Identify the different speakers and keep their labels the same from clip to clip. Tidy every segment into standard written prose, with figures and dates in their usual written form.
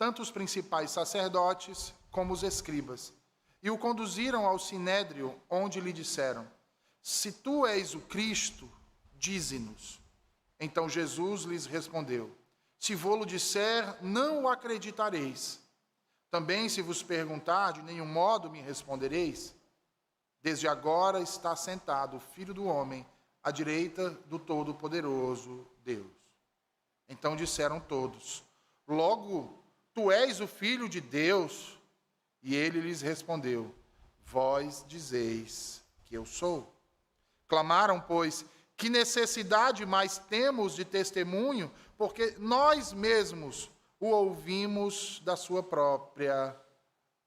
Speaker 1: tanto os principais sacerdotes como os escribas, e o conduziram ao sinédrio, onde lhe disseram: se tu és o Cristo, dize-nos. Então Jesus lhes respondeu: se vô-lo disser, não o acreditareis. Também, se vos perguntar, de nenhum modo me respondereis. Desde agora está sentado o Filho do Homem, à direita do Todo-Poderoso Deus. Então disseram todos: logo, tu és o Filho de Deus? E ele lhes respondeu: vós dizeis que eu sou. Clamaram, pois: que necessidade mais temos de testemunho, porque nós mesmos o ouvimos da sua própria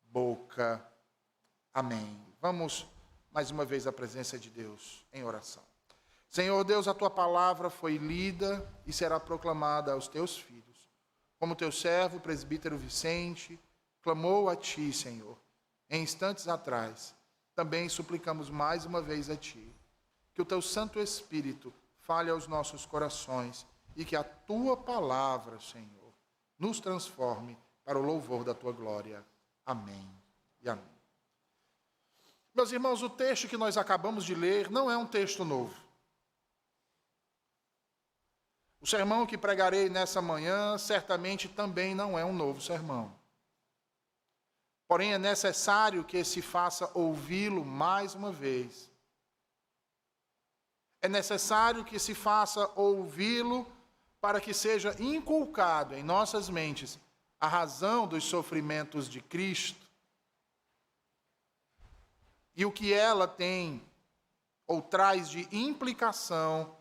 Speaker 1: boca. Amém. Vamos mais uma vez à presença de Deus em oração. Senhor Deus, a tua palavra foi lida e será proclamada aos teus filhos. Como teu servo, o presbítero Vicente, clamou a ti, Senhor, em instantes atrás, também suplicamos mais uma vez a ti, que o teu Santo Espírito fale aos nossos corações e que a tua palavra, Senhor, nos transforme para o louvor da tua glória. Amém e amém. Meus irmãos, o texto que nós acabamos de ler não é um texto novo. O sermão que pregarei nessa manhã certamente também não é um novo sermão. Porém, é necessário que se faça ouvi-lo mais uma vez. É necessário que se faça ouvi-lo para que seja inculcado em nossas mentes a razão dos sofrimentos de Cristo e o que ela tem ou traz de implicação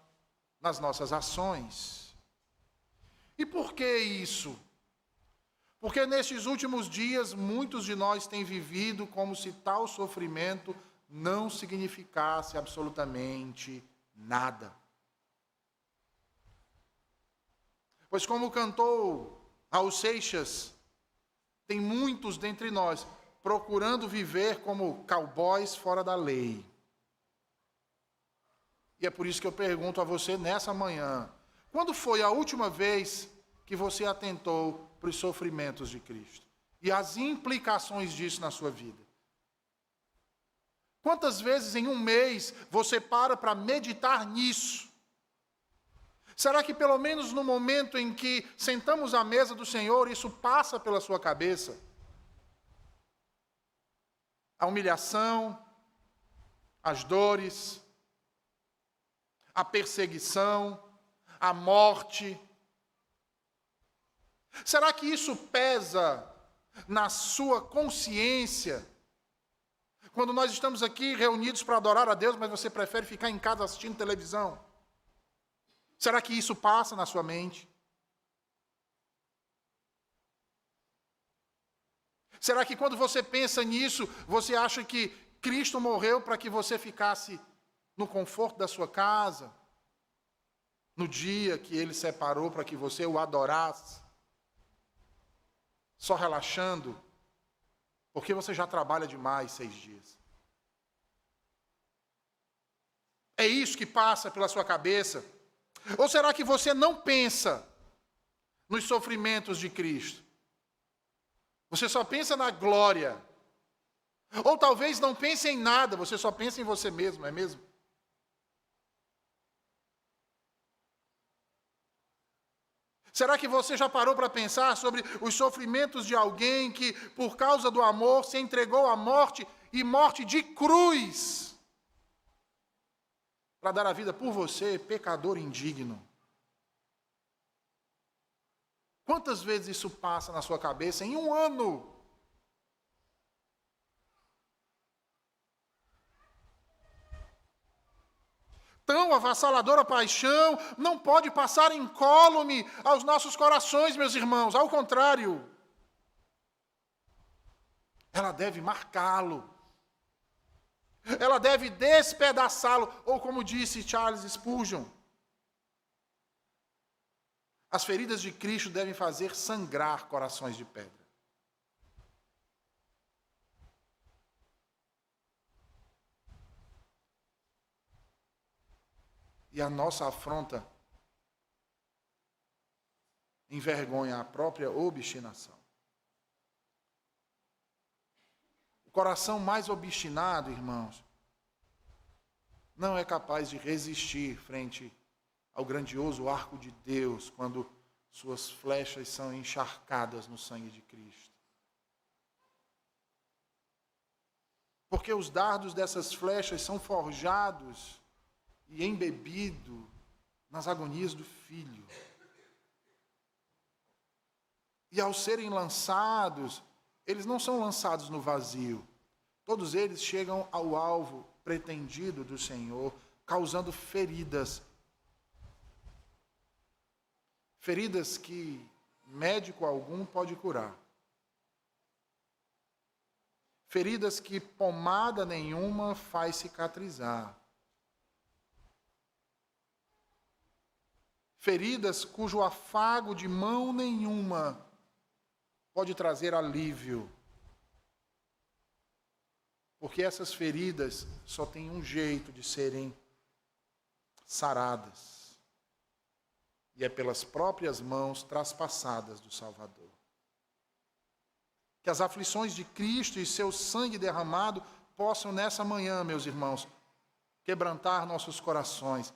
Speaker 1: nas nossas ações. E por que isso? Porque nestes últimos dias, muitos de nós têm vivido como se tal sofrimento não significasse absolutamente nada. Pois como cantou Raul Seixas, tem muitos dentre nós procurando viver como cowboys fora da lei. E é por isso que eu pergunto a você nessa manhã: quando foi a última vez que você atentou para os sofrimentos de Cristo e as implicações disso na sua vida? Quantas vezes em um mês você para meditar nisso? Será que pelo menos no momento em que sentamos à mesa do Senhor, isso passa pela sua cabeça? A humilhação, as dores, a perseguição, a morte. Será que isso pesa na sua consciência? Quando nós estamos aqui reunidos para adorar a Deus, mas você prefere ficar em casa assistindo televisão? Será que isso passa na sua mente? Será que quando você pensa nisso, você acha que Cristo morreu para que você ficasse no conforto da sua casa, no dia que Ele separou para que você o adorasse, só relaxando, porque você já trabalha demais 6 dias? É isso que passa pela sua cabeça? Ou será que você não pensa nos sofrimentos de Cristo? Você só pensa na glória. Ou talvez não pense em nada, você só pensa em você mesmo, não é mesmo? Será que você já parou para pensar sobre os sofrimentos de alguém que, por causa do amor, se entregou à morte, e morte de cruz, para dar a vida por você, pecador indigno? Quantas vezes isso passa na sua cabeça em um ano? Tão avassaladora paixão não pode passar incólume aos nossos corações, meus irmãos. Ao contrário, ela deve marcá-lo. Ela deve despedaçá-lo. Ou como disse Charles Spurgeon, as feridas de Cristo devem fazer sangrar corações de pedra. E a nossa afronta envergonha a própria obstinação. coração mais obstinado, irmãos, não é capaz de resistir frente ao grandioso arco de Deus, quando suas flechas são encharcadas no sangue de Cristo. Porque os dardos dessas flechas são forjados e embebidos nas agonias do Filho. E ao serem lançados, eles não são lançados no vazio. Todos eles chegam ao alvo pretendido do Senhor, causando feridas. Feridas que médico algum pode curar. Feridas que pomada nenhuma faz cicatrizar. Feridas cujo afago de mão nenhuma pode trazer alívio. Porque essas feridas só têm um jeito de serem saradas. E é pelas próprias mãos traspassadas do Salvador. Que as aflições de Cristo e seu sangue derramado possam nessa manhã, meus irmãos, quebrantar nossos corações.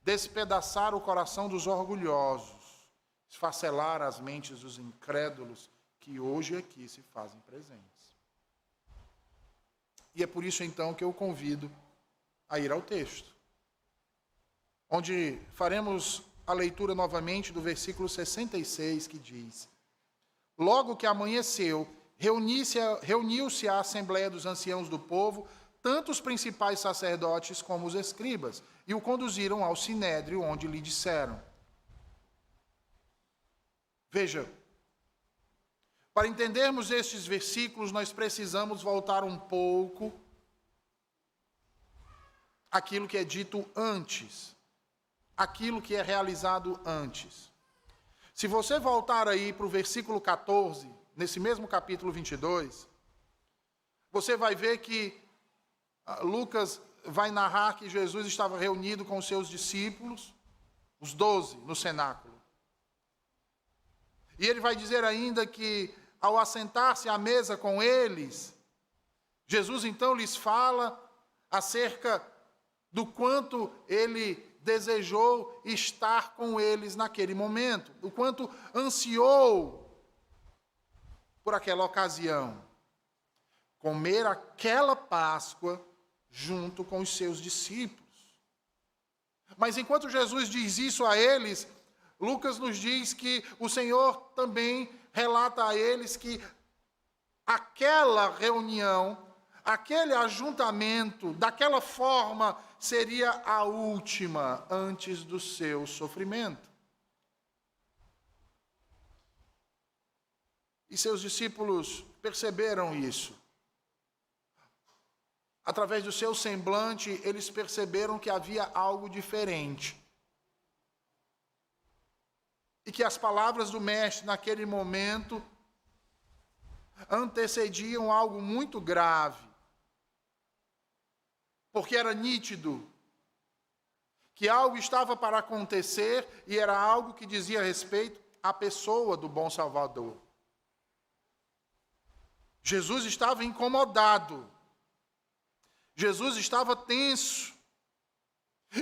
Speaker 1: Despedaçar o coração dos orgulhosos, esfacelar as mentes dos incrédulos que hoje aqui se fazem presentes. E é por isso então que eu convido a ir ao texto, onde faremos a leitura novamente do versículo 66, que diz: Logo que amanheceu, reuniu-se a assembleia dos anciãos do povo, tanto os principais sacerdotes como os escribas, e o conduziram ao sinédrio, onde lhe disseram. Veja, para entendermos estes versículos, nós precisamos voltar um pouco àquilo que é dito antes, aquilo que é realizado antes. Se você voltar aí para o versículo 14, nesse mesmo capítulo 22, você vai ver que Lucas vai narrar que Jesus estava reunido com os seus discípulos, os 12, no cenáculo. E ele vai dizer ainda que, ao assentar-se à mesa com eles, Jesus então lhes fala acerca do quanto ele desejou estar com eles naquele momento, o quanto ansiou por aquela ocasião, comer aquela Páscoa junto com os seus discípulos. Mas enquanto Jesus diz isso a eles, Lucas nos diz que o Senhor também relata a eles que aquela reunião, aquele ajuntamento, daquela forma, seria a última antes do seu sofrimento. E seus discípulos perceberam isso. Através do seu semblante, eles perceberam que havia algo diferente. E que as palavras do Mestre, naquele momento, antecediam algo muito grave. Porque era nítido que algo estava para acontecer e era algo que dizia respeito à pessoa do bom Salvador. Jesus estava incomodado. Jesus estava tenso.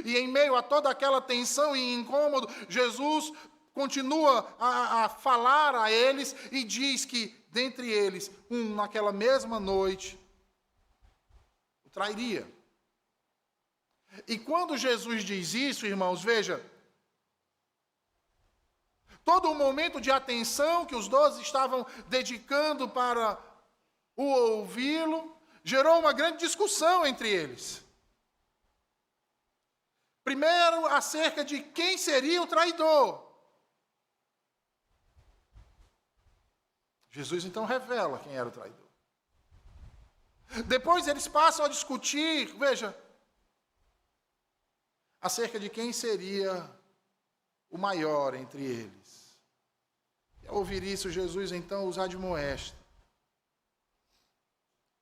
Speaker 1: E em meio a toda aquela tensão e incômodo, Jesus continua a falar a eles e diz que, dentre eles, naquela mesma noite, o trairia. E quando Jesus diz isso, irmãos, veja, todo o momento de atenção que os 12 estavam dedicando para o ouvi-lo, gerou uma grande discussão entre eles. Primeiro, acerca de quem seria o traidor. Jesus então revela quem era o traidor. Depois eles passam a discutir, veja, acerca de quem seria o maior entre eles. E ao ouvir isso, Jesus então os admoesta.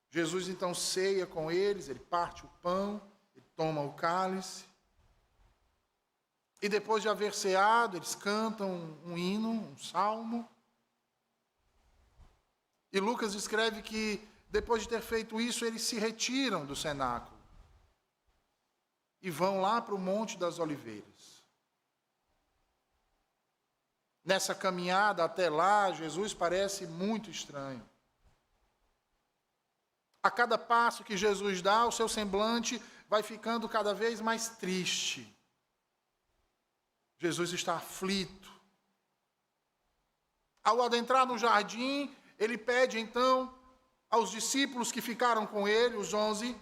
Speaker 1: Jesus então ceia com eles, ele parte o pão, ele toma o cálice. E depois de haver ceado, eles cantam um hino, um salmo. E Lucas escreve que, depois de ter feito isso, eles se retiram do cenáculo e vão lá para o Monte das Oliveiras. Nessa caminhada até lá, Jesus parece muito estranho. A cada passo que Jesus dá, o seu semblante vai ficando cada vez mais triste. Jesus está aflito. Ao adentrar no jardim, ele pede então aos discípulos que ficaram com ele, os 11,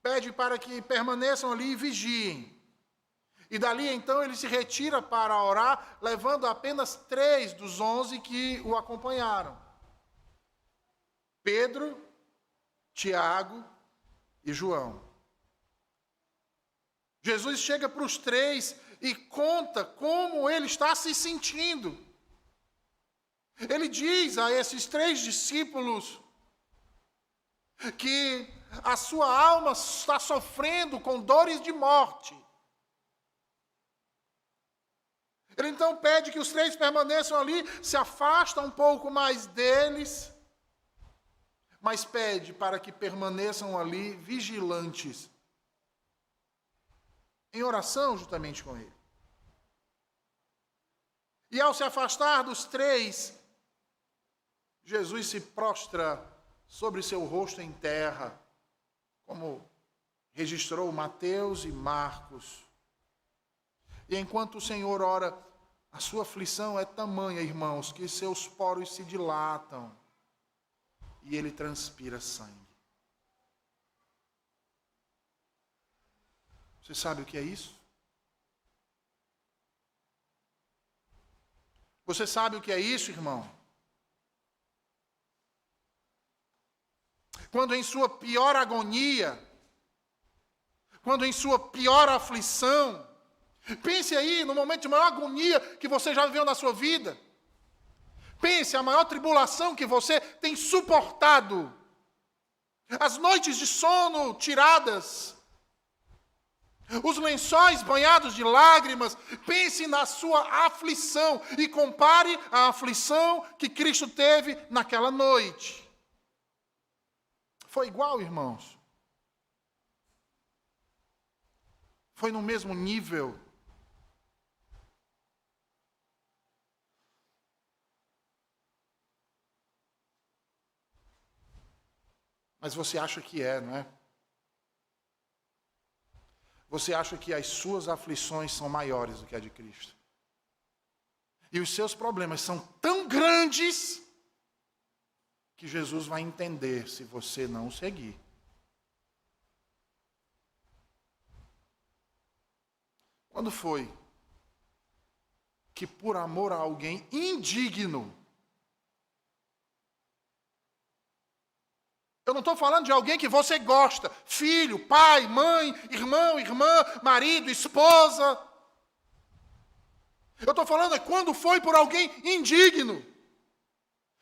Speaker 1: pede para que permaneçam ali e vigiem. E dali então ele se retira para orar, levando apenas 3 dos 11 que o acompanharam: Pedro, Tiago e João. Jesus chega para os 3 e conta como ele está se sentindo. Ele diz a esses 3 discípulos que a sua alma está sofrendo com dores de morte. Ele então pede que os 3 permaneçam ali, se afasta um pouco mais deles, mas pede para que permaneçam ali vigilantes, em oração juntamente com ele. E ao se afastar dos 3, Jesus se prostra sobre seu rosto em terra, como registrou Mateus e Marcos. E enquanto o Senhor ora, a sua aflição é tamanha, irmãos, que seus poros se dilatam e ele transpira sangue. Você sabe o que é isso? Você sabe o que é isso, irmão? Quando em sua pior agonia, quando em sua pior aflição, pense aí no momento de maior agonia que você já viveu na sua vida. Pense a maior tribulação que você tem suportado. As noites de sono tiradas, os lençóis banhados de lágrimas. Pense na sua aflição e compare a aflição que Cristo teve naquela noite. Foi igual, irmãos? Foi no mesmo nível? Mas você acha que é, não é? Você acha que as suas aflições são maiores do que a de Cristo. E os seus problemas são tão grandes que Jesus vai entender se você não o seguir. Quando foi que, por amor a alguém indigno, eu não estou falando de alguém que você gosta, filho, pai, mãe, irmão, irmã, marido, esposa. Eu estou falando é quando foi por alguém indigno,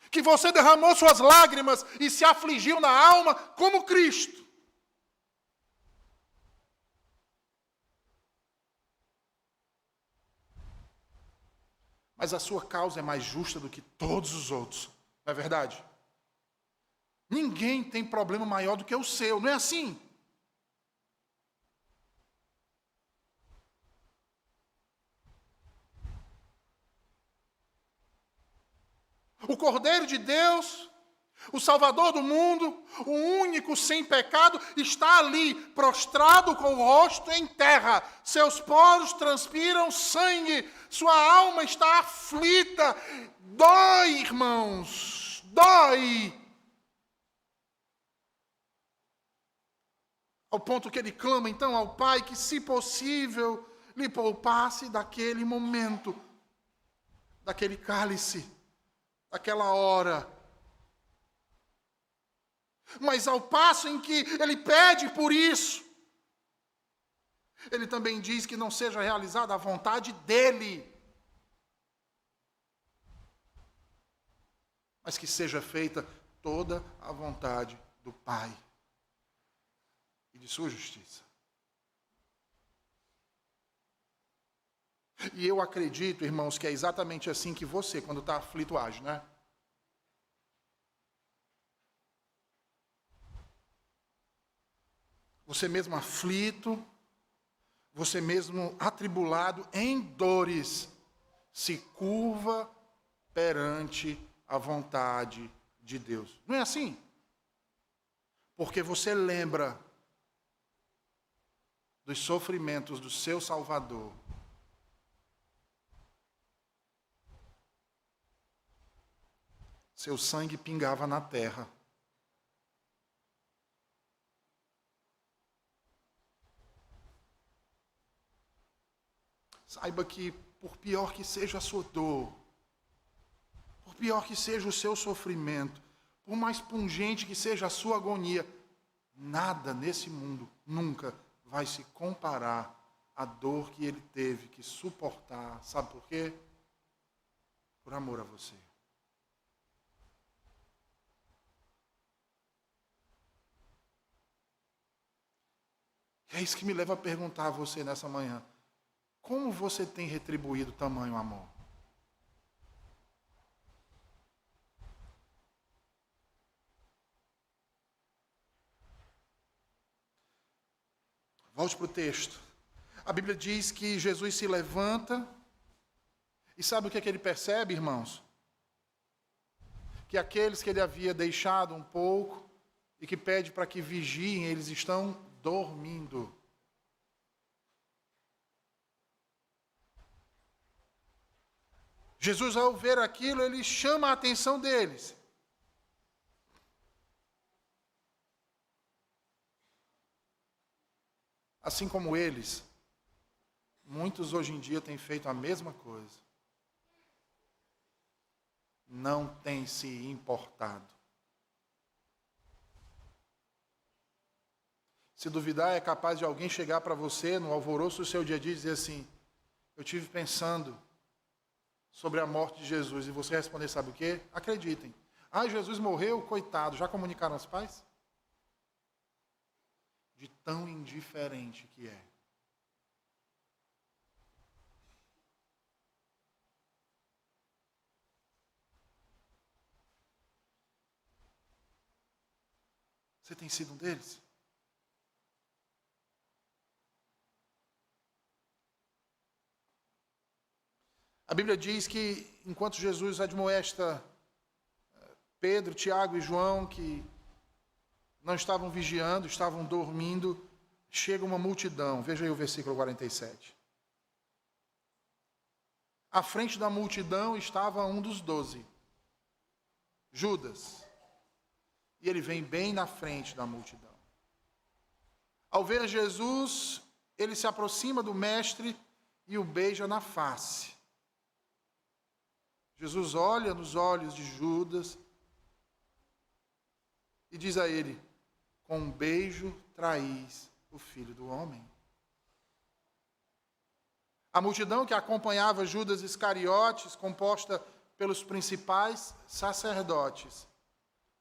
Speaker 1: que você derramou suas lágrimas e se afligiu na alma como Cristo. Mas a sua causa é mais justa do que todos os outros, não é verdade? Ninguém tem problema maior do que o seu, não é assim? O Cordeiro de Deus, o Salvador do mundo, o único sem pecado, está ali, prostrado com o rosto em terra. Seus poros transpiram sangue, sua alma está aflita. Dói, irmãos, dói. Ao ponto que ele clama então ao Pai que, se possível, lhe poupasse daquele momento, daquele cálice, daquela hora. Mas ao passo em que ele pede por isso, ele também diz que não seja realizada a vontade dele, mas que seja feita toda a vontade do Pai e de sua justiça. E eu acredito, irmãos, que é exatamente assim que você, quando está aflito, age, né? você mesmo aflito, você mesmo atribulado em dores, se curva perante a vontade de Deus. Não é assim? Porque você lembra dos sofrimentos do seu Salvador. Seu sangue pingava na terra. Saiba que, por pior que seja a sua dor, por pior que seja o seu sofrimento, por mais pungente que seja a sua agonia, nada nesse mundo nunca vai se comparar à dor que ele teve que suportar. Sabe por quê? Por amor a você. E é isso que me leva a perguntar a você nessa manhã. Como você tem retribuído tamanho amor? Volte para o texto. A Bíblia diz que Jesus se levanta e sabe o que é que ele percebe, irmãos? Que aqueles que ele havia deixado um pouco e que pede para que vigiem, eles estão dormindo. Jesus, ao ver aquilo, ele chama a atenção deles. Assim como eles, muitos hoje em dia têm feito a mesma coisa. Não têm se importado. Se duvidar, é capaz de alguém chegar para você no alvoroço do seu dia a dia e dizer assim: eu tive pensando sobre a morte de Jesus. E você responder, sabe o quê? Acreditem. Ah, Jesus morreu, coitado. Já comunicaram aos pais? De tão indiferente que é. Você tem sido um deles? A Bíblia diz que, enquanto Jesus admoesta Pedro, Tiago e João, que não estavam vigiando, estavam dormindo, chega uma multidão. Veja aí o versículo 47. À frente da multidão estava um dos 12, Judas. E ele vem bem na frente da multidão. Ao ver Jesus, ele se aproxima do mestre e o beija na face. Jesus olha nos olhos de Judas e diz a ele: com um beijo traís o Filho do Homem. A multidão que acompanhava Judas Iscariotes, composta pelos principais sacerdotes,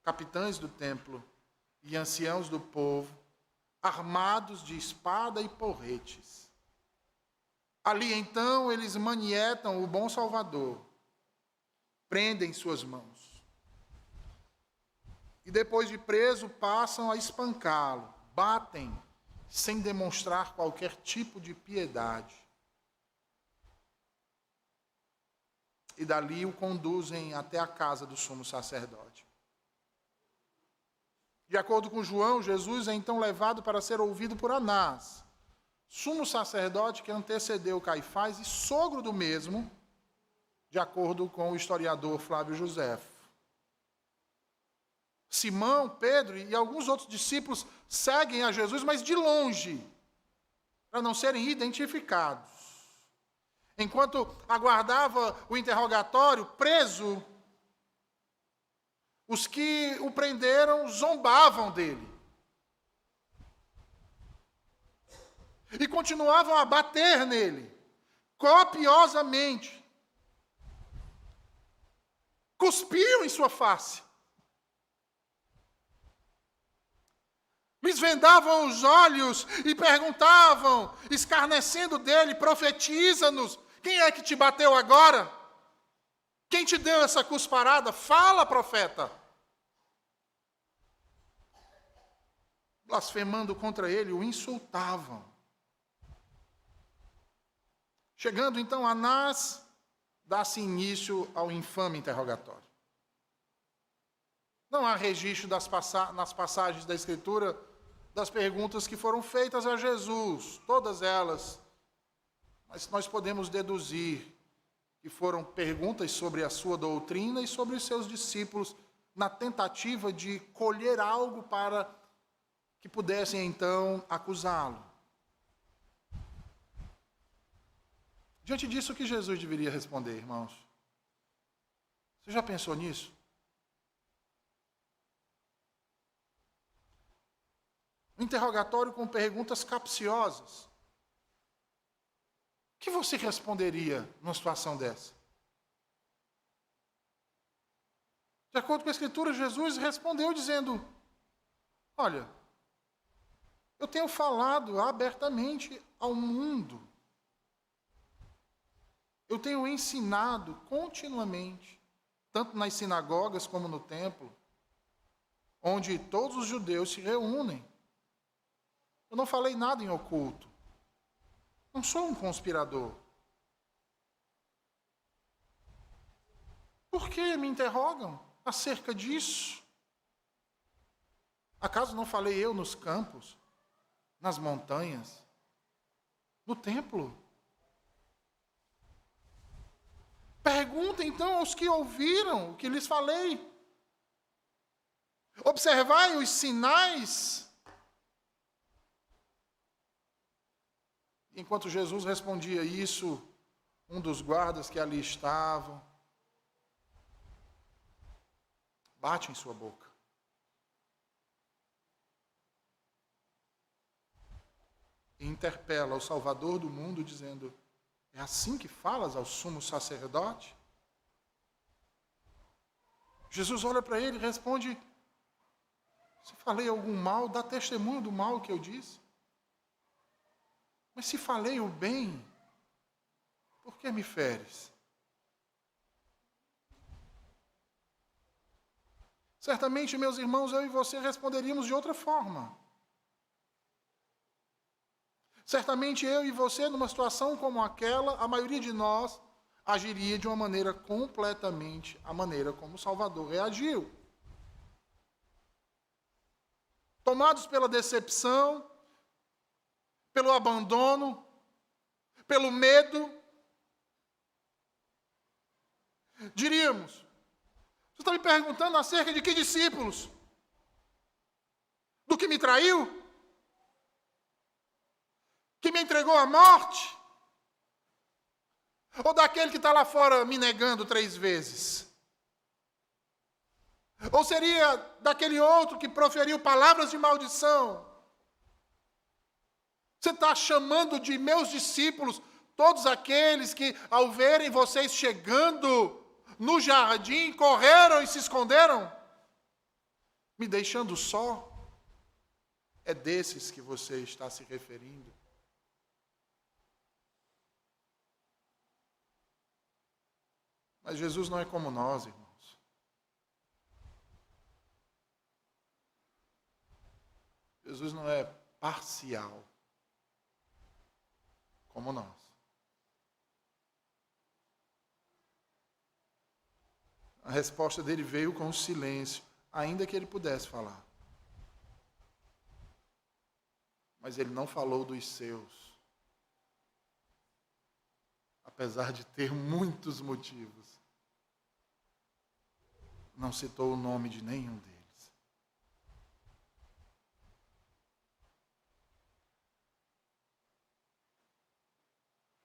Speaker 1: capitães do templo e anciãos do povo, armados de espada e porretes. Ali então eles manietam o bom Salvador, prendem suas mãos. E depois de preso, passam a espancá-lo, batem, sem demonstrar qualquer tipo de piedade. E dali o conduzem até a casa do sumo sacerdote. De acordo com João, Jesus é então levado para ser ouvido por Anás, sumo sacerdote que antecedeu Caifás e sogro do mesmo, de acordo com o historiador Flávio Joséfo. Simão, Pedro e alguns outros discípulos seguem a Jesus, mas de longe, para não serem identificados. Enquanto aguardava o interrogatório, preso, os que o prenderam zombavam dele. E continuavam a bater nele, copiosamente. Cuspiam em sua face. Lhes vendavam os olhos e perguntavam, escarnecendo dele: profetiza-nos, quem é que te bateu agora? Quem te deu essa cusparada? Fala, profeta. blasfemando contra ele, o insultavam. Chegando então Anás, dá-se início ao infame interrogatório. Não há registro nas passagens da Escritura das perguntas que foram feitas a Jesus, todas elas, mas nós podemos deduzir que foram perguntas sobre a sua doutrina e sobre os seus discípulos, na tentativa de colher algo para que pudessem então acusá-lo. Diante disso, o que Jesus deveria responder, irmãos? Você já pensou nisso? Um interrogatório com perguntas capciosas. O que você responderia numa situação dessa? De acordo com a Escritura, Jesus respondeu dizendo: olha, eu tenho falado abertamente ao mundo. Eu tenho ensinado continuamente, tanto nas sinagogas como no templo, onde todos os judeus se reúnem. Eu não falei nada em oculto. Não sou um conspirador. Por que me interrogam acerca disso? Acaso não falei eu nos campos, nas montanhas, no templo? Perguntem então aos que ouviram o que lhes falei. Observai os sinais. Enquanto Jesus respondia isso, um dos guardas que ali estavam bate em sua boca. E interpela o Salvador do mundo, dizendo: é assim que falas ao sumo sacerdote? Jesus olha para ele e responde: se falei algum mal, dá testemunho do mal que eu disse. Mas se falei o bem, por que me feres? Certamente, meus irmãos, eu e você responderíamos de outra forma. Certamente eu e você, numa situação como aquela, a maioria de nós agiria de uma maneira completamente a maneira como o Salvador reagiu. Tomados pela decepção, pelo abandono, pelo medo, diríamos: você está me perguntando acerca de que discípulos? Do que me traiu? Que me entregou à morte? Ou daquele que está lá fora me negando 3 vezes? Ou seria daquele outro que proferiu palavras de maldição? Você está chamando de meus discípulos todos aqueles que, ao verem vocês chegando no jardim, correram e se esconderam, me deixando só? É desses que você está se referindo? Mas Jesus não é como nós, irmãos. Jesus não é parcial como nós. A resposta dele veio com silêncio, ainda que ele pudesse falar. Mas ele não falou dos seus, apesar de ter muitos motivos. Não citou o nome de nenhum deles.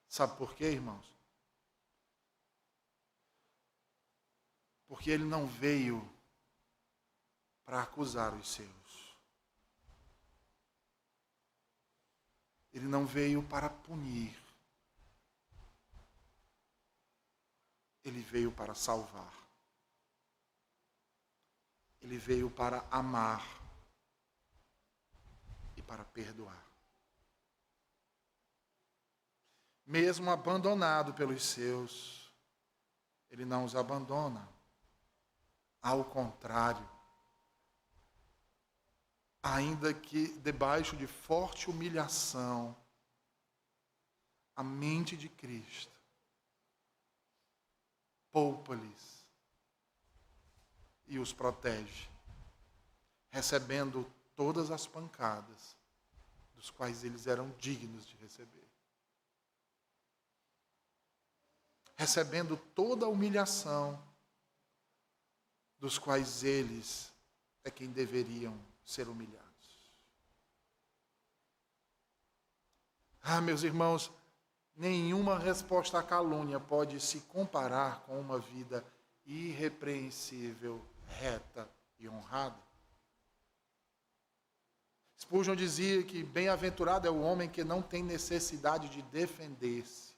Speaker 1: Sabe por quê, irmãos? Porque ele não veio para acusar os seus. Ele não veio para punir. Ele veio para salvar. Ele veio para amar e para perdoar. Mesmo abandonado pelos seus, ele não os abandona. Ao contrário, ainda que debaixo de forte humilhação, a mente de Cristo poupa-lhes e os protege, recebendo todas as pancadas dos quais eles eram dignos de receber. Recebendo toda a humilhação dos quais eles é quem deveriam ser humilhados. Meus irmãos, nenhuma resposta à calúnia pode se comparar com uma vida irrepreensível, reta e honrada. Spurgeon dizia que bem-aventurado é o homem que não tem necessidade de defender-se,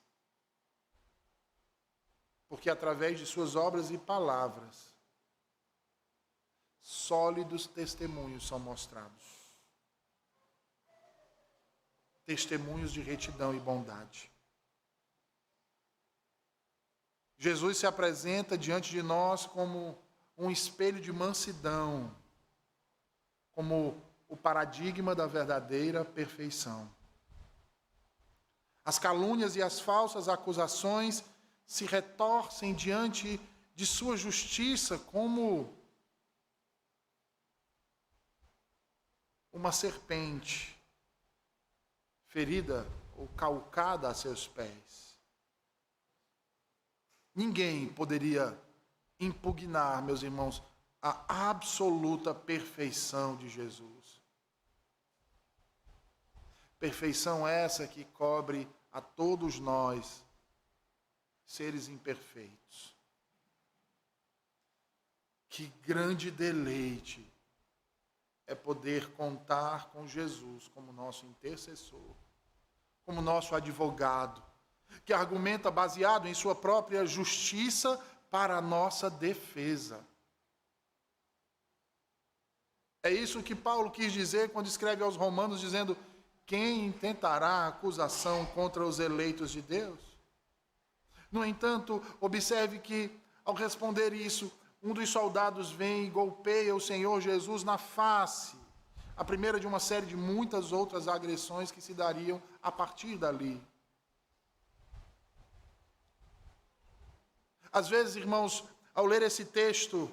Speaker 1: porque através de suas obras e palavras, sólidos testemunhos são mostrados. Testemunhos de retidão e bondade. Jesus se apresenta diante de nós como um espelho de mansidão, como o paradigma da verdadeira perfeição. As calúnias e as falsas acusações se retorcem diante de sua justiça como uma serpente ferida ou calcada a seus pés. Ninguém poderia impugnar, meus irmãos, a absoluta perfeição de Jesus. Perfeição essa que cobre a todos nós, seres imperfeitos. Que grande deleite é poder contar com Jesus como nosso intercessor, como nosso advogado, que argumenta baseado em sua própria justiça para a nossa defesa. É isso que Paulo quis dizer quando escreve aos Romanos, dizendo: quem intentará acusação contra os eleitos de Deus? No entanto, observe que, ao responder isso, um dos soldados vem e golpeia o Senhor Jesus na face, a primeira de uma série de muitas outras agressões que se dariam a partir dali. Às vezes, irmãos, ao ler esse texto,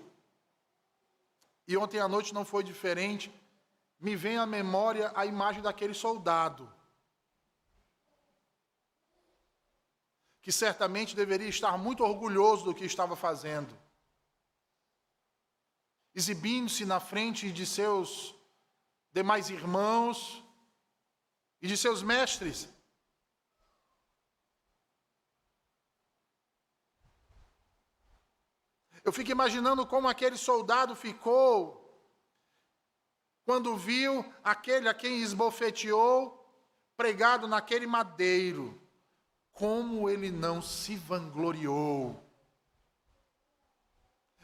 Speaker 1: e ontem à noite não foi diferente, me vem à memória a imagem daquele soldado, que certamente deveria estar muito orgulhoso do que estava fazendo, exibindo-se na frente de seus demais irmãos e de seus mestres. Eu fico imaginando como aquele soldado ficou quando viu aquele a quem esbofeteou pregado naquele madeiro. Como ele não se vangloriou.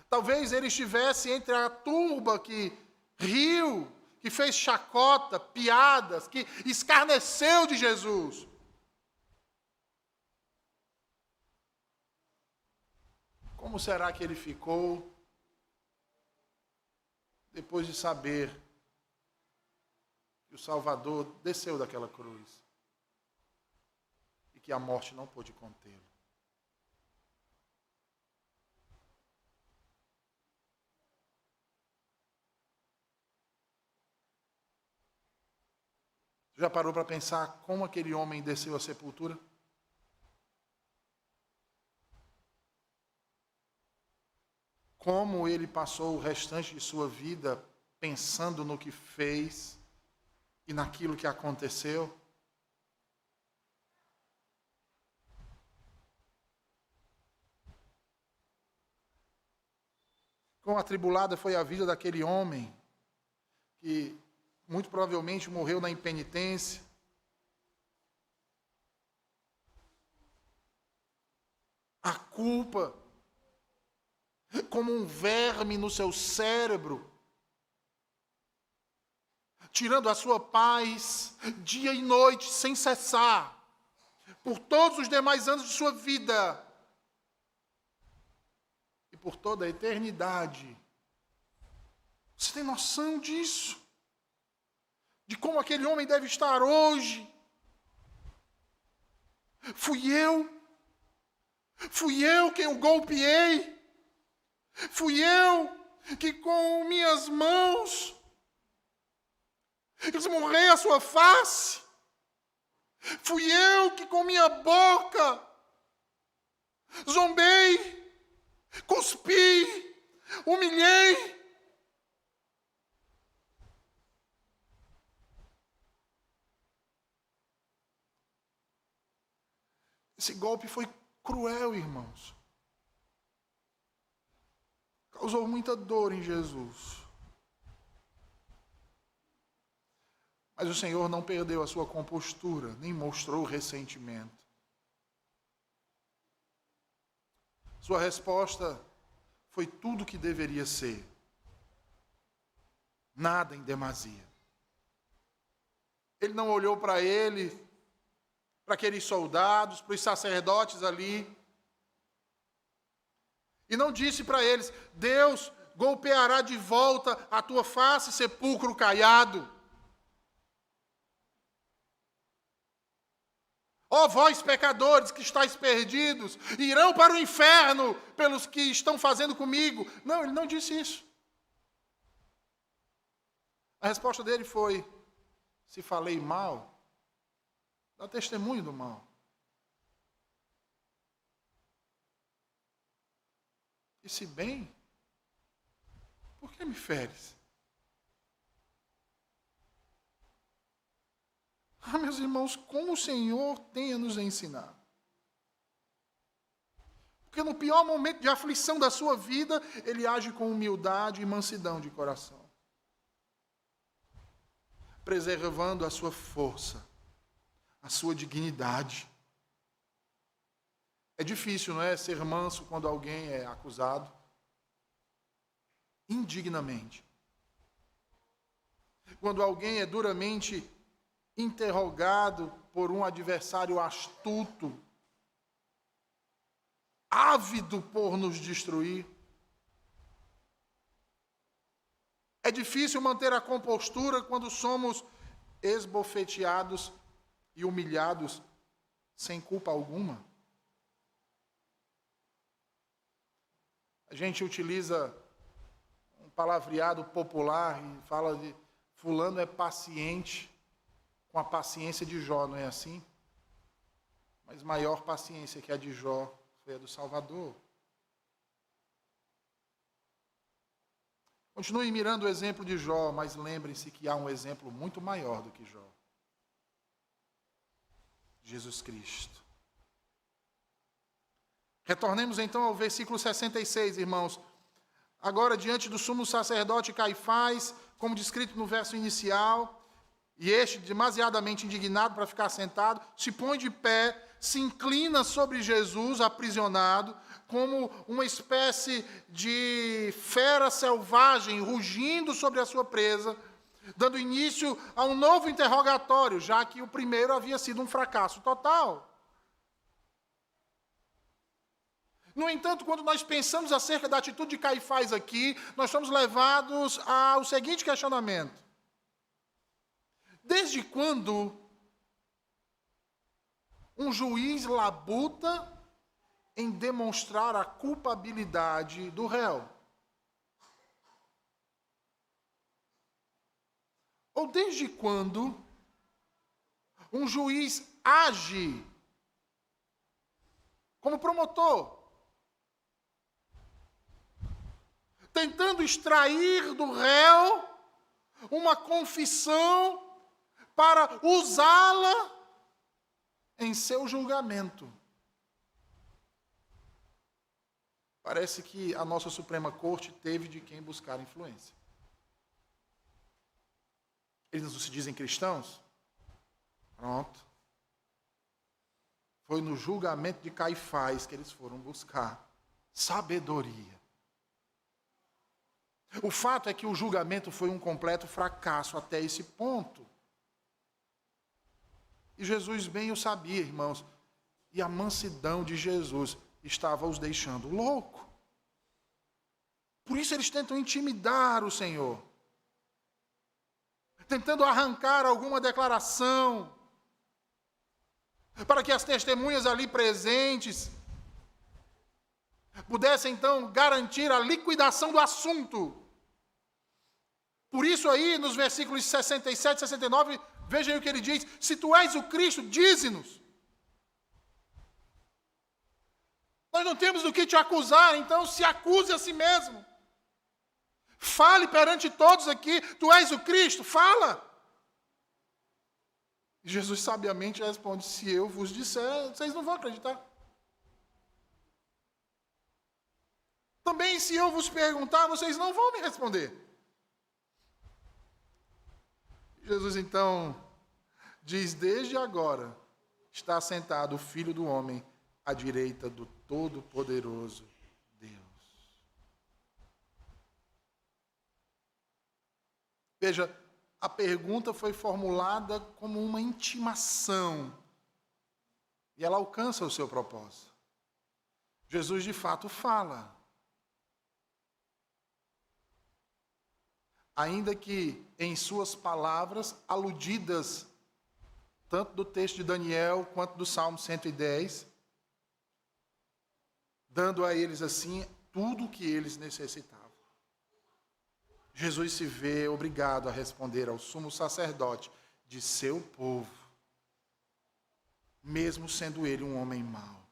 Speaker 1: Talvez ele estivesse entre a turba que riu, que fez chacota, piadas, que escarneceu de Jesus. Como será que ele ficou depois de saber que o Salvador desceu daquela cruz e que a morte não pôde contê-lo? Já parou para pensar como aquele homem desceu à sepultura? Como ele passou o restante de sua vida pensando no que fez e naquilo que aconteceu? Quão atribulada foi a vida daquele homem que muito provavelmente morreu na impenitência. A culpa, como um verme no seu cérebro, tirando a sua paz dia e noite, sem cessar, por todos os demais anos de sua vida e por toda a eternidade. Você tem noção disso? como aquele homem deve estar hoje. Fui eu quem o golpeei, fui eu que com minhas mãos esmurrei a sua face, fui eu que com minha boca zombei, cuspi, humilhei. Esse golpe foi cruel, irmãos. Causou muita dor em Jesus. Mas o Senhor não perdeu a sua compostura, nem mostrou ressentimento. Sua resposta foi tudo o que deveria ser. Nada em demasia. Ele não olhou para ele, para aqueles soldados, para os sacerdotes ali, e não disse para eles: Deus golpeará de volta a tua face, sepulcro caiado. Ó vós, pecadores que estáis perdidos, irão para o inferno pelos que estão fazendo comigo. Não, ele não disse isso. A resposta dele foi: se falei mal, dá testemunho do mal. E se bem, por que me feres? Ah, meus irmãos, como o Senhor tem a nos ensinar. Porque no pior momento de aflição da sua vida, Ele age com humildade e mansidão de coração, preservando a sua força, a sua dignidade. É difícil, não é, ser manso quando alguém é acusado indignamente. Quando alguém é duramente interrogado por um adversário astuto, ávido por nos destruir. É difícil manter a compostura quando somos esbofeteados e humilhados sem culpa alguma. A gente utiliza um palavreado popular e fala de fulano é paciente, com a paciência de Jó, não é assim? Mas maior paciência que a de Jó foi a do Salvador. Continue mirando o exemplo de Jó, mas lembrem-se que há um exemplo muito maior do que Jó. Jesus Cristo. Retornemos então ao versículo 66, irmãos. Agora, diante do sumo sacerdote Caifás, como descrito no verso inicial, e este, demasiadamente indignado para ficar sentado, se põe de pé, se inclina sobre Jesus, aprisionado, como uma espécie de fera selvagem, rugindo sobre a sua presa, dando início a um novo interrogatório, já que o primeiro havia sido um fracasso total. No entanto, quando nós pensamos acerca da atitude de Caifás aqui, nós somos levados ao seguinte questionamento: desde quando um juiz labuta em demonstrar a culpabilidade do réu? Ou desde quando um juiz age como promotor, tentando extrair do réu uma confissão para usá-la em seu julgamento? Parece que a nossa Suprema Corte teve de quem buscar influência. Eles não se dizem cristãos? Pronto. Foi no julgamento de Caifás que eles foram buscar sabedoria. O fato é que o julgamento foi um completo fracasso até esse ponto. E Jesus bem o sabia, irmãos. E a mansidão de Jesus estava os deixando louco. Por isso eles tentam intimidar o Senhor. tentando arrancar alguma declaração, para que as testemunhas ali presentes pudessem então garantir a liquidação do assunto. Por isso aí, nos versículos 67 e 69, vejam o que ele diz: se tu és o Cristo, dize-nos. Nós não temos do que te acusar, então se acuse a si mesmo. Fale perante todos aqui, tu és o Cristo, fala. E Jesus sabiamente responde: se eu vos disser, vocês não vão acreditar. Também se eu vos perguntar, vocês não vão me responder. Jesus então diz: desde agora está sentado o Filho do Homem à direita do Todo-Poderoso Deus. Veja, a pergunta foi formulada como uma intimação. E ela alcança o seu propósito. Jesus, de fato, fala. Ainda que em suas palavras, aludidas, tanto do texto de Daniel, quanto do Salmo 110, dando a eles, assim, tudo o que eles necessitavam. Jesus se vê obrigado a responder ao sumo sacerdote de seu povo, mesmo sendo ele um homem mau.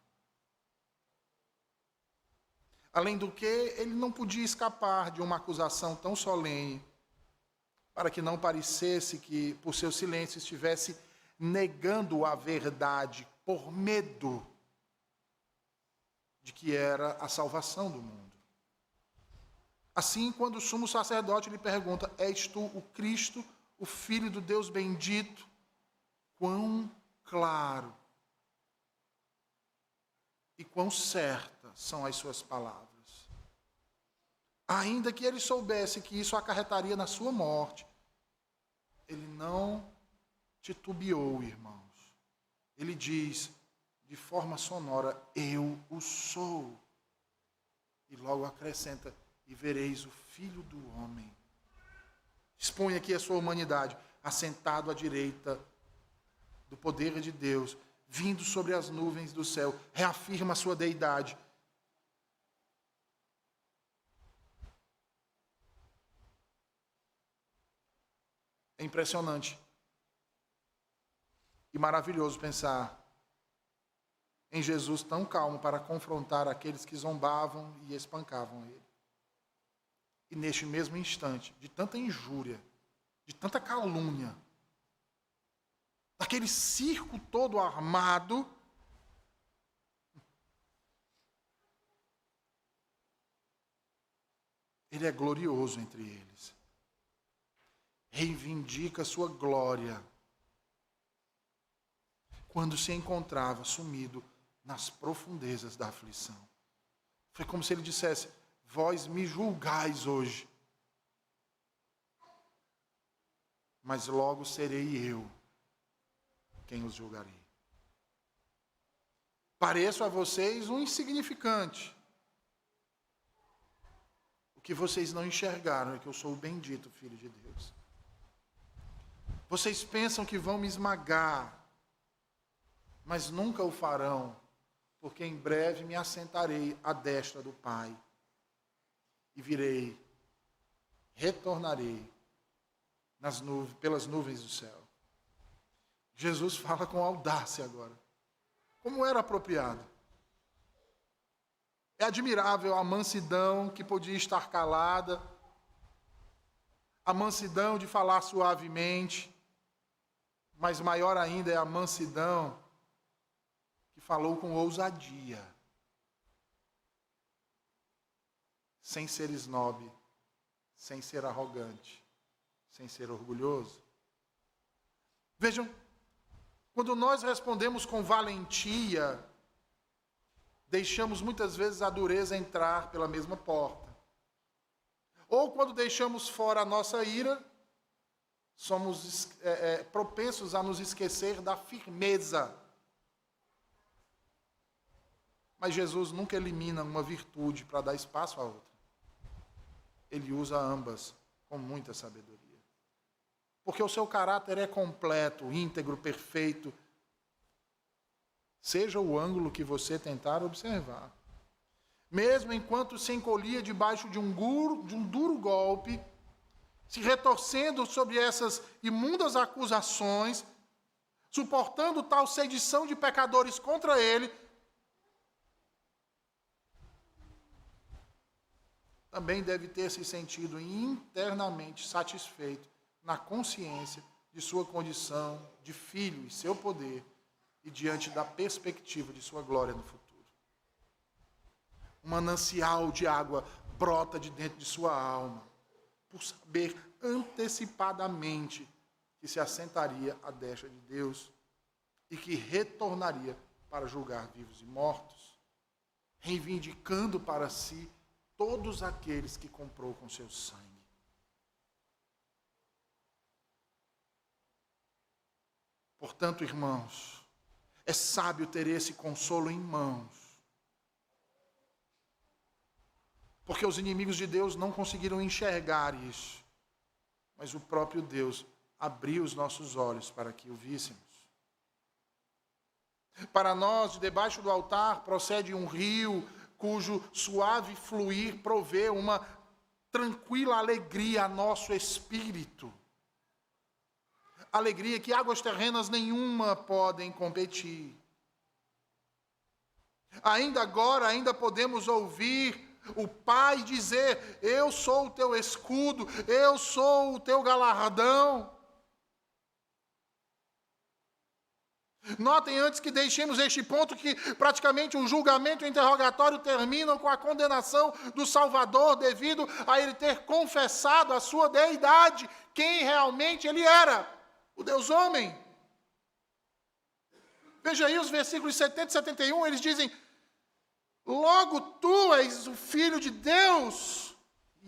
Speaker 1: Além do que, ele não podia escapar de uma acusação tão solene, para que não parecesse que, por seu silêncio, estivesse negando a verdade por medo de que era a salvação do mundo. Assim, quando o sumo sacerdote lhe pergunta: és tu o Cristo, o Filho do Deus bendito? Quão claro e quão certas são as suas palavras. Ainda que ele soubesse que isso acarretaria na sua morte, ele não titubeou, irmãos. Ele diz de forma sonora: eu o sou. E logo acrescenta: e vereis o Filho do Homem. Expõe aqui a sua humanidade, assentado à direita do poder de Deus, vindo sobre as nuvens do céu, reafirma a sua deidade. É impressionante e maravilhoso pensar em Jesus tão calmo para confrontar aqueles que zombavam e espancavam ele. E neste mesmo instante, de tanta injúria, de tanta calúnia, daquele circo todo armado, ele é glorioso entre eles. Reivindica sua glória quando se encontrava sumido nas profundezas da aflição. Foi como se ele dissesse: vós me julgais hoje, mas logo serei eu quem os julgarei. Pareço a vocês um insignificante. O que vocês não enxergaram é que eu sou o bendito Filho de Deus. Vocês pensam que vão me esmagar, mas nunca o farão, porque em breve me assentarei à destra do Pai. E virei, retornarei pelas nuvens do céu. Jesus fala com audácia agora, como era apropriado. É admirável a mansidão que podia estar calada, a mansidão de falar suavemente, mas maior ainda é a mansidão que falou com ousadia, sem ser esnobe, sem ser arrogante, sem ser orgulhoso. Vejam, quando nós respondemos com valentia, deixamos muitas vezes a dureza entrar pela mesma porta. Ou quando deixamos fora a nossa ira, somos propensos a nos esquecer da firmeza. Mas Jesus nunca elimina uma virtude para dar espaço à outra. Ele usa ambas com muita sabedoria. porque o seu caráter é completo, íntegro, perfeito. Seja o ângulo que você tentar observar. Mesmo enquanto se encolhia debaixo de um duro golpe, se retorcendo sobre essas imundas acusações, suportando tal sedição de pecadores contra ele, também deve ter se sentido internamente satisfeito na consciência de sua condição de filho e seu poder e diante da perspectiva de sua glória no futuro. Um manancial de água brota de dentro de sua alma, por saber antecipadamente que se assentaria à destra de Deus e que retornaria para julgar vivos e mortos, reivindicando para si todos aqueles que comprou com seu sangue. Portanto, irmãos, é sábio ter esse consolo em mãos, porque os inimigos de Deus não conseguiram enxergar isso, mas o próprio Deus abriu os nossos olhos para que o víssemos. Para nós, de debaixo do altar, procede um rio cujo suave fluir provê uma tranquila alegria a nosso espírito. Alegria que águas terrenas nenhuma podem competir. Ainda agora, ainda podemos ouvir o Pai dizer: eu sou o teu escudo, eu sou o teu galardão. Notem antes que deixemos este ponto que praticamente o julgamento e o interrogatório terminam com a condenação do Salvador devido a ele ter confessado a sua deidade, quem realmente ele era, o Deus homem. Veja aí os versículos 70 e 71, eles dizem: logo tu és o Filho de Deus.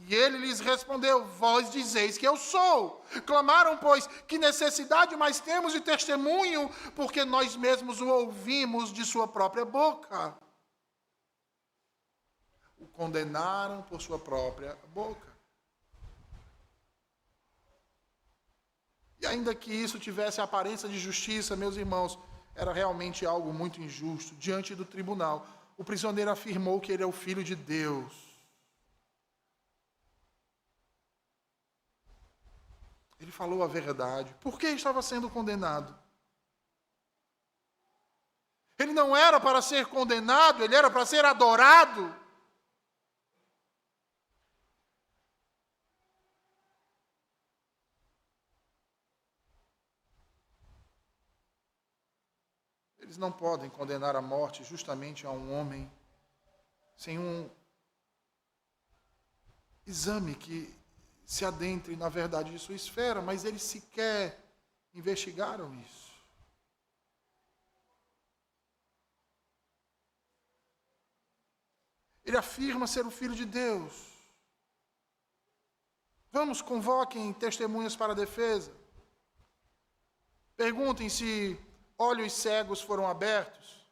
Speaker 1: E ele lhes respondeu: vós dizeis que eu sou. Clamaram, pois, que necessidade mais temos de testemunho, porque nós mesmos o ouvimos de sua própria boca. O condenaram por sua própria boca. E ainda que isso tivesse a aparência de justiça, meus irmãos, era realmente algo muito injusto. Diante do tribunal, o prisioneiro afirmou que ele é o Filho de Deus. Ele falou a verdade. Por que estava sendo condenado? Ele não era para ser condenado, ele era para ser adorado. Eles não podem condenar à morte justamente a um homem sem um exame que se adentre na verdade de sua esfera, mas eles sequer investigaram isso. Ele afirma ser o Filho de Deus. Vamos, convoquem testemunhas para a defesa. Perguntem se olhos cegos foram abertos,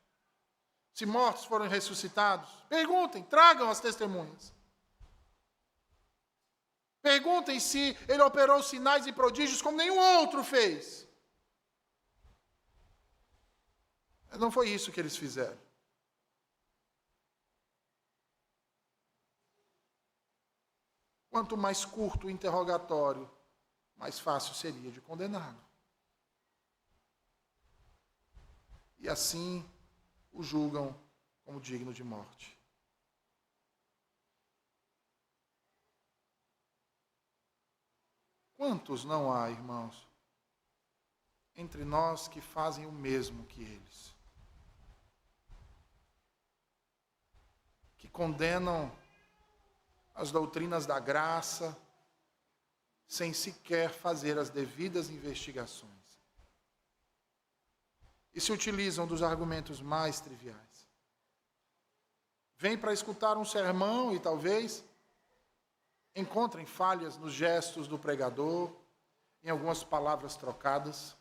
Speaker 1: se mortos foram ressuscitados. Perguntem, tragam as testemunhas. Perguntem se ele operou sinais e prodígios como nenhum outro fez. Mas não foi isso que eles fizeram. Quanto mais curto o interrogatório, mais fácil seria de condená-lo. E assim o julgam como digno de morte. Quantos não há, irmãos, entre nós que fazem o mesmo que eles? Que condenam as doutrinas da graça sem sequer fazer as devidas investigações. E se utilizam dos argumentos mais triviais. Vêm para escutar um sermão e talvez encontrem falhas nos gestos do pregador, em algumas palavras trocadas,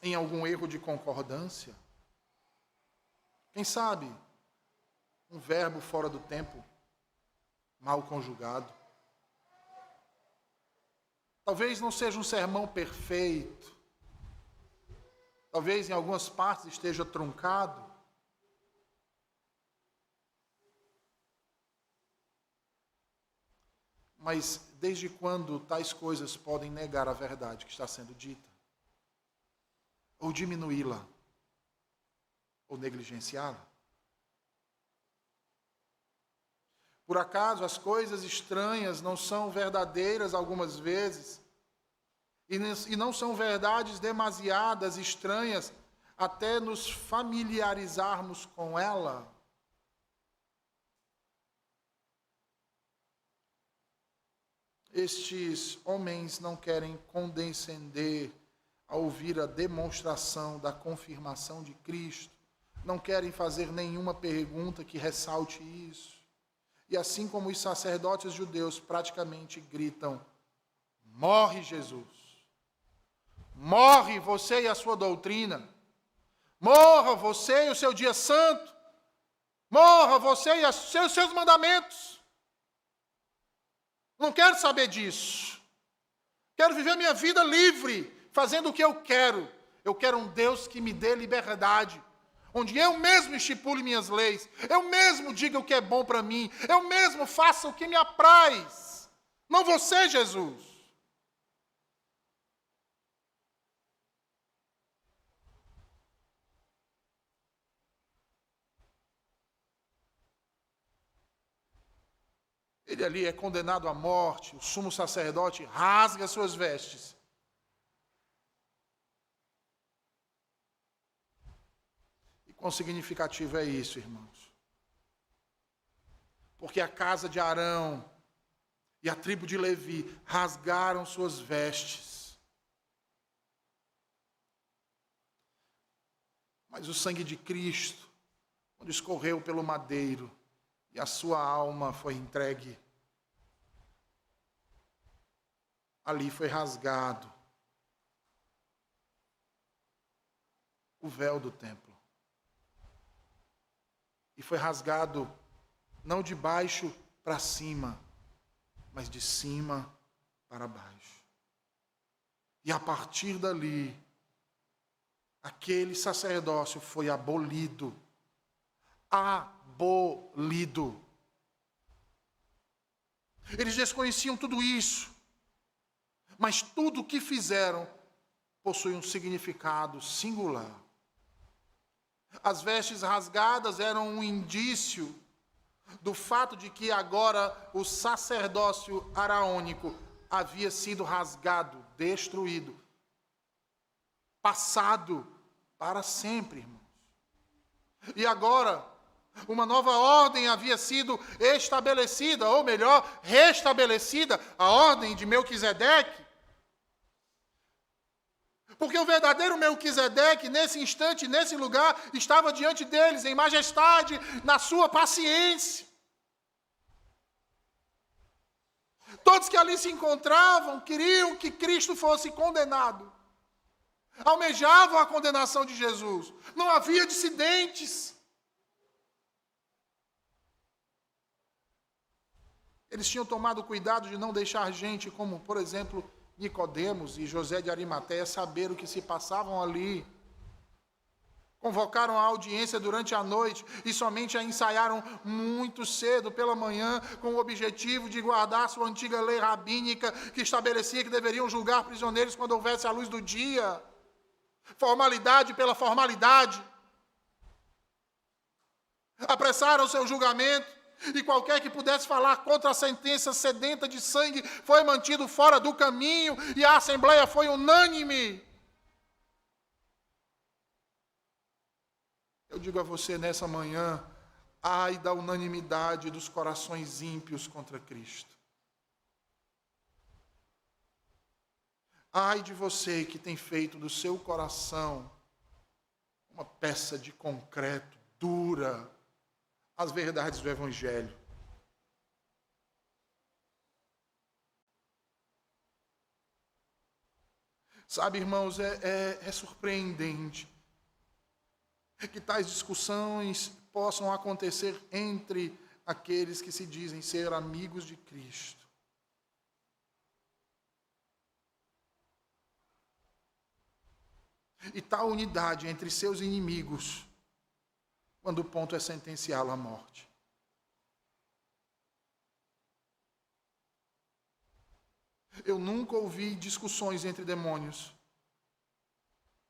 Speaker 1: em algum erro de concordância. Quem sabe, um verbo fora do tempo, mal conjugado. Talvez não seja um sermão perfeito. Talvez em algumas partes esteja truncado. Mas desde quando tais coisas podem negar a verdade que está sendo dita? Ou diminuí-la? Ou negligenciá-la? Por acaso as coisas estranhas não são verdadeiras algumas vezes? E não são verdades demasiadas estranhas até nos familiarizarmos com ela? Estes homens não querem condescender a ouvir a demonstração da confirmação de Cristo, não querem fazer nenhuma pergunta que ressalte isso. E assim como os sacerdotes judeus praticamente gritam: morre Jesus, morre você e a sua doutrina, morra você e o seu dia santo, morra você e os seus mandamentos. Não quero saber disso. Quero viver minha vida livre, fazendo o que eu quero. Eu quero um Deus que me dê liberdade, onde eu mesmo estipule minhas leis, eu mesmo diga o que é bom para mim, eu mesmo faça o que me apraz. Não você, Jesus. Ele ali é condenado à morte, o sumo sacerdote rasga suas vestes. E quão significativo é isso, irmãos? Porque a casa de Arão e a tribo de Levi rasgaram suas vestes. Mas o sangue de Cristo, quando escorreu pelo madeiro, e a sua alma foi entregue, ali foi rasgado o véu do templo. E foi rasgado não de baixo para cima, mas de cima para baixo. E a partir dali, aquele sacerdócio foi abolido. Abolido. Eles desconheciam tudo isso, mas tudo o que fizeram possui um significado singular. As vestes rasgadas eram um indício do fato de que agora o sacerdócio araônico havia sido rasgado, destruído, passado para sempre, irmãos. E agora, uma nova ordem havia sido estabelecida, ou melhor, restabelecida, a ordem de Melquisedeque. Porque o verdadeiro Melquisedeque, nesse instante, nesse lugar, estava diante deles, em majestade, na sua paciência. Todos que ali se encontravam queriam que Cristo fosse condenado. Almejavam a condenação de Jesus. Não havia dissidentes. Eles tinham tomado cuidado de não deixar gente como, por exemplo, Nicodemos e José de Arimateia saber o que se passavam ali. Convocaram a audiência durante a noite e somente a ensaiaram muito cedo pela manhã, com o objetivo de guardar sua antiga lei rabínica que estabelecia que deveriam julgar prisioneiros quando houvesse a luz do dia. Formalidade pela formalidade. Apressaram o seu julgamento. E qualquer que pudesse falar contra a sentença sedenta de sangue foi mantido fora do caminho, e a assembleia foi unânime. Eu digo a você nessa manhã, ai da unanimidade dos corações ímpios contra Cristo. Ai de você que tem feito do seu coração uma peça de concreto dura as verdades do Evangelho. Sabe, irmãos, é surpreendente que tais discussões possam acontecer entre aqueles que se dizem ser amigos de Cristo. e tal unidade entre seus inimigos, quando o ponto é sentenciá-lo à morte. Eu nunca ouvi discussões entre demônios,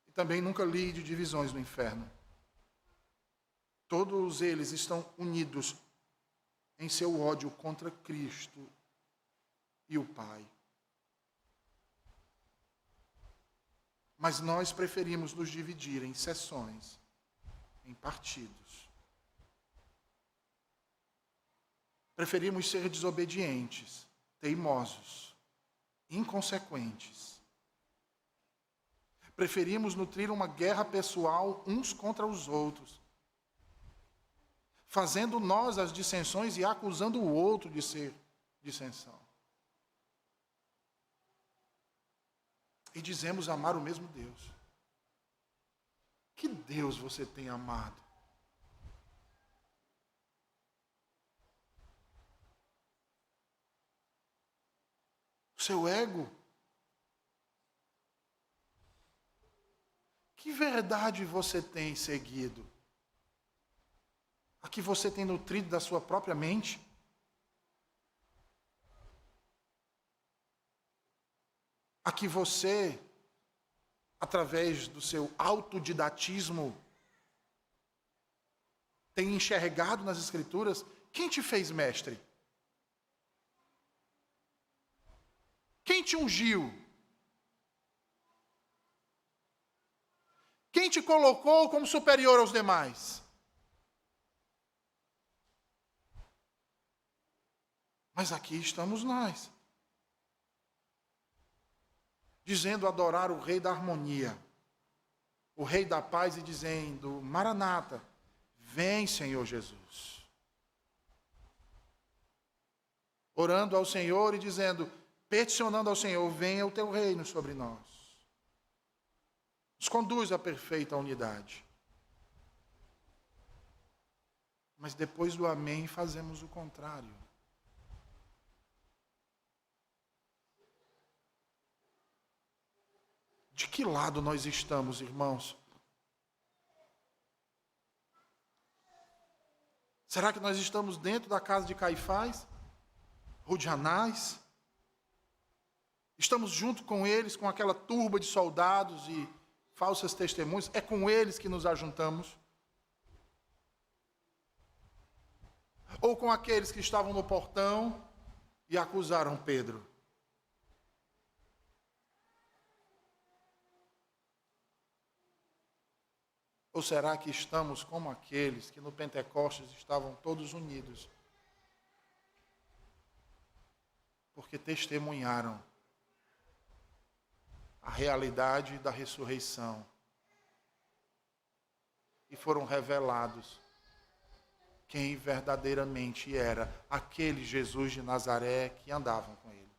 Speaker 1: e também nunca li de divisões no inferno. Todos eles estão unidos em seu ódio contra Cristo e o Pai. Mas nós preferimos nos dividir em seções, em partidos. Preferimos ser desobedientes, teimosos, inconsequentes. Preferimos nutrir uma guerra pessoal uns contra os outros, fazendo nós as dissensões e acusando o outro de ser dissensão. E dizemos amar o mesmo Deus. Que Deus você tem amado? O seu ego? Que verdade você tem seguido? A que você tem nutrido da sua própria mente? A que você, através do seu autodidatismo, tem enxergado nas Escrituras? Quem te fez mestre? Quem te ungiu? Quem te colocou como superior aos demais? Mas aqui estamos nós, dizendo adorar o Rei da harmonia, o Rei da paz, e dizendo: Maranata, vem, Senhor Jesus. Orando ao Senhor e dizendo, peticionando ao Senhor: venha o teu reino sobre nós. Nos conduz à perfeita unidade. Mas depois do amém fazemos o contrário. De que lado nós estamos, irmãos? Será que nós estamos dentro da casa de Caifás? Ou de Anás? Estamos junto com eles, com aquela turba de soldados e falsas testemunhas? É com eles que nos ajuntamos? Ou com aqueles que estavam no portão e acusaram Pedro? Ou será que estamos como aqueles que no Pentecostes estavam todos unidos? Porque testemunharam a realidade da ressurreição e foram revelados quem verdadeiramente era aquele Jesus de Nazaré que andavam com ele,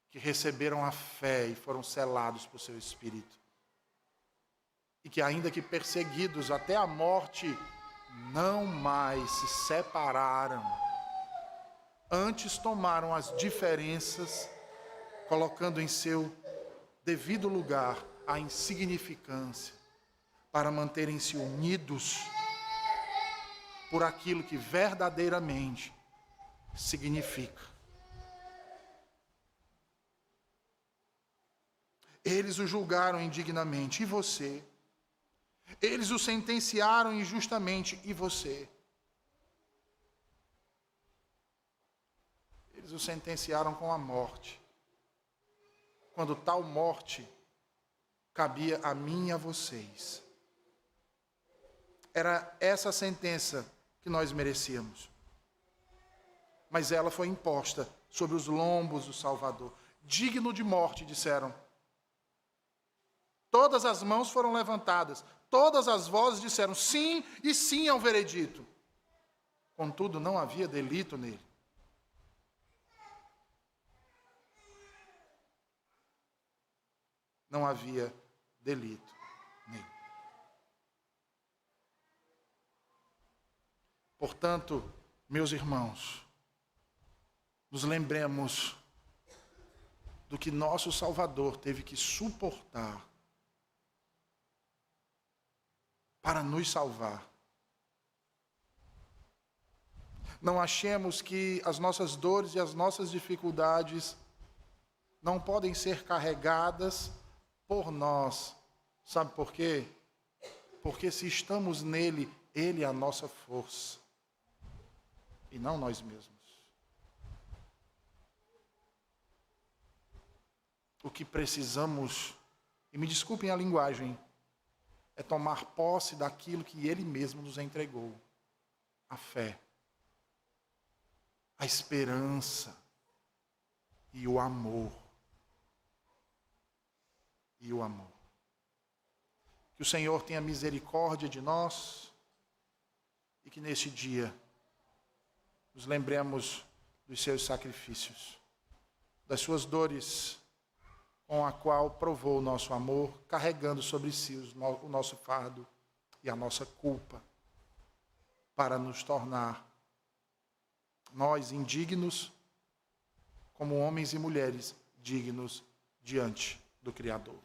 Speaker 1: que receberam a fé e foram selados por seu Espírito, e que, ainda que perseguidos até a morte, não mais se separaram, antes tomaram as diferenças, colocando em seu devido lugar a insignificância, para manterem-se unidos por aquilo que verdadeiramente significa. Eles o julgaram indignamente, e você? Eles o sentenciaram injustamente, e você? Eles o sentenciaram com a morte, quando tal morte cabia a mim e a vocês. Era essa a sentença que nós merecíamos. Mas ela foi imposta sobre os lombos do Salvador. Digno de morte, disseram. Todas as mãos foram levantadas, todas as vozes disseram sim e sim ao veredito. Contudo, não havia delito nele. Não havia delito nele. Portanto, meus irmãos, nos lembremos do que nosso Salvador teve que suportar para nos salvar. Não achemos que as nossas dores e as nossas dificuldades não podem ser carregadas por nós. Sabe por quê? Porque se estamos nele, ele é a nossa força. E não nós mesmos. O que precisamos, e me desculpem a linguagem, é tomar posse daquilo que ele mesmo nos entregou. A fé, a esperança e o amor. E o amor. Que o Senhor tenha misericórdia de nós e que neste dia nos lembremos dos seus sacrifícios, das suas dores, com a qual provou o nosso amor, carregando sobre si o nosso fardo e a nossa culpa, para nos tornar nós indignos, como homens e mulheres dignos diante do Criador.